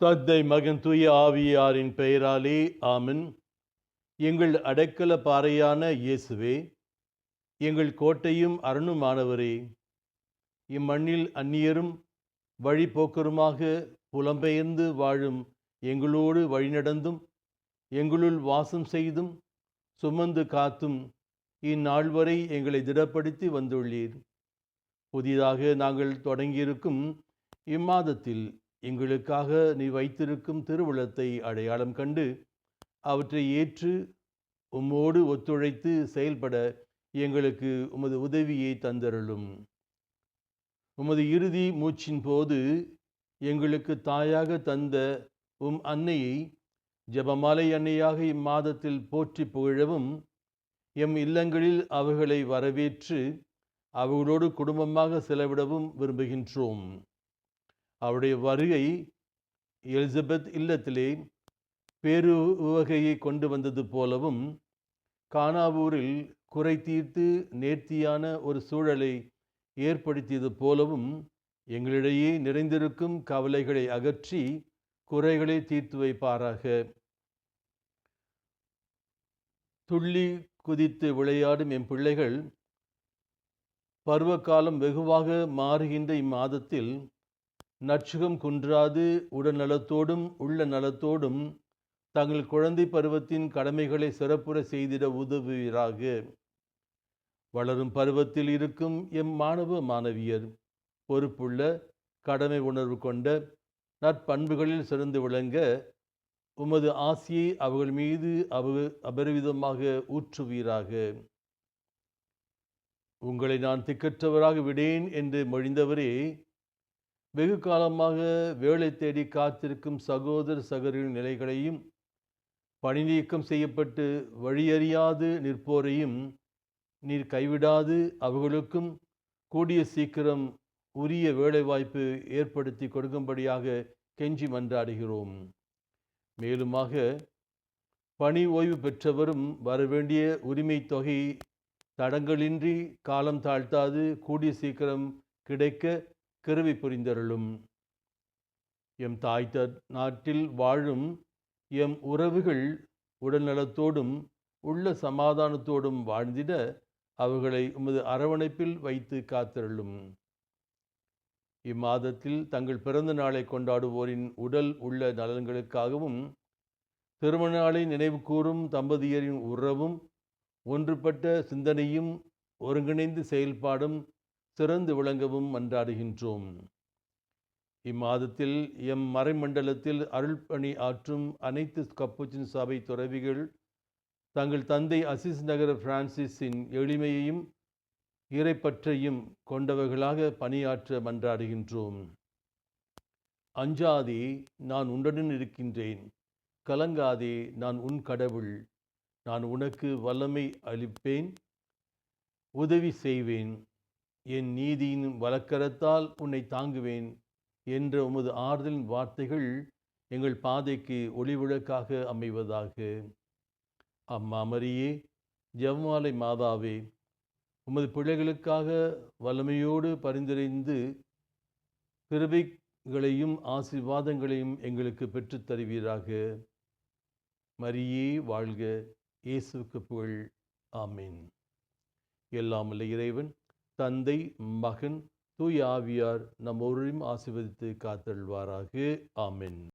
தந்தை மகன் தூய ஆவியாரின் பெயராலே ஆமென். எங்கள் அடைக்கல பாறையான இயேசுவே, எங்கள் கோட்டையும் அரணுமானவரே, இம்மண்ணில் அந்நியரும் வழிபோக்கருமாக புலம்பெயர்ந்து வாழும் எங்களோடு வழிநடந்தும் எங்களுள் வாசம் செய்தும் சுமந்து காத்தும் இந்நாள் வரை எங்களை திடப்படுத்தி வந்துள்ளீர். புதிதாக நாங்கள் தொடங்கியிருக்கும் இம்மாதத்தில் எங்களுக்காக நீ வைத்திருக்கும் திருவுளத்தை அடையாளம் கண்டு அவற்றை ஏற்று உம்மோடு ஒத்துழைத்து செயல்பட எங்களுக்கு உமது உதவியை தந்தருளும். உமது இறுதி மூச்சின் போது எங்களுக்கு தாயாக தந்த உம் அன்னையை ஜெபமாலை அன்னையாக இம்மாதத்தில் போற்றி புகழவும், எம் இல்லங்களில் அவர்களை வரவேற்று அவர்களோடு குடும்பமாக செலவிடவும் விரும்புகின்றோம். அவருடைய வருகை எலிசபெத் இல்லத்திலே பேருவகையை கொண்டு வந்தது போலவும், கானாவூரில் குறை தீர்த்து நேர்த்தியான ஒரு சூழலை ஏற்படுத்தியது போலவும் எங்களிடையே நிறைந்திருக்கும் கவலைகளை அகற்றி குறைகளை தீர்த்து வைப்பாராக. துள்ளி குதித்து விளையாடும் எம் பிள்ளைகள் பருவகாலம் வெகுவாக மாறுகின்ற இம்மாதத்தில் நற்சுகம் குன்றாது உடல் நலத்தோடும் உள்ள நலத்தோடும் தங்கள் குழந்தை பருவத்தின் கடமைகளை சிறப்புற செய்திட உதவுவீராக. வளரும் பருவத்தில் இருக்கும் எம் மாணவ மாணவியர் பொறுப்புள்ள கடமை உணர்வு கொண்ட நற்பண்புகளில் சிறந்து விளங்க உமது ஆசியை அவர்கள் மீது அபரிவிதமாக ஊற்றுவீராக. உங்களை நான் திக்கற்றவராக விடேன் என்று மொழிந்தவரே, வெகு காலமாக வேலை தேடி காத்திருக்கும் சகோதர சகோதரின் நிலைகளையும் பணி நீக்கம் செய்யப்பட்டு வழியறியாது நிற்போரையும் நீர் கைவிடாது அவர்களுக்கும் கூடிய சீக்கிரம் உரிய வேலைவாய்ப்பு ஏற்படுத்தி கொடுக்கும்படியாக கெஞ்சி மன்றாடுகிறோம். மேலுமாக பணி ஓய்வு பெற்றவரும் வரவேண்டிய உரிமை தொகை தடங்களின்றி காலம் தாழ்த்தாது கூடிய சீக்கிரம் கிடைக்க கிருபை புரிந்தருளும். எம் தாய் நாட்டில் வாழும் எம் உறவுகள் உடல்நலத்தோடும் உள்ள சமாதானத்தோடும் வாழ்ந்திட அவர்களை உமது அரவணைப்பில் வைத்து காத்தருளும். இம்மாதத்தில் தங்கள் பிறந்த நாளை கொண்டாடுவோரின் உடல் உள்ள நலன்களுக்காகவும், திருமண நாளை நினைவு கூறும் தம்பதியரின் உறவும் ஒன்றுபட்ட சிந்தனையும் ஒருங்கிணைந்து செயல்பாடும் சிறந்து விளங்கவும் மன்றாடுகின்றோம். இம்மாதத்தில் எம் மறைமண்டலத்தில் அருள்பணி ஆற்றும் அனைத்து கப்புச்சின் சபை துறவிகள் தங்கள் தந்தை அசிஸ் நகர பிரான்சிஸின் எளிமையையும் இறைப்பற்றையும் கொண்டவர்களாக பணியாற்ற மன்றாடுகின்றோம். அஞ்சாதே, நான் உன்னுடன் இருக்கின்றேன். கலங்காதே, நான் உன் கடவுள். நான் உனக்கு வல்லமை அளிப்பேன், உதவி செய்வேன். என் நீதியின் வலக்கரத்தால் உன்னை தாங்குவேன் என்ற உமது ஆறுதலின் வார்த்தைகள் எங்கள் பாதைக்கு ஒளிவிளக்காக அமைவதாக. அம்மா மரியே, ஜெபமாலை மாதாவே, உமது பிள்ளைகளுக்காக வல்லமையோடு பரிந்துரைந்து கிருபைகளையும் ஆசீர்வாதங்களையும் எங்களுக்கு பெற்றுத் தருவீராக. மரியே வாழ்க. இயேசுவுக்கு புகழ். ஆமீன். எல்லாம் வல்ல இறைவன் தந்தை, மகன், தூய ஆவியார் நம் ஒருவரையும் ஆசீர்வதித்து காத்தருள்வாராக. ஆமென்.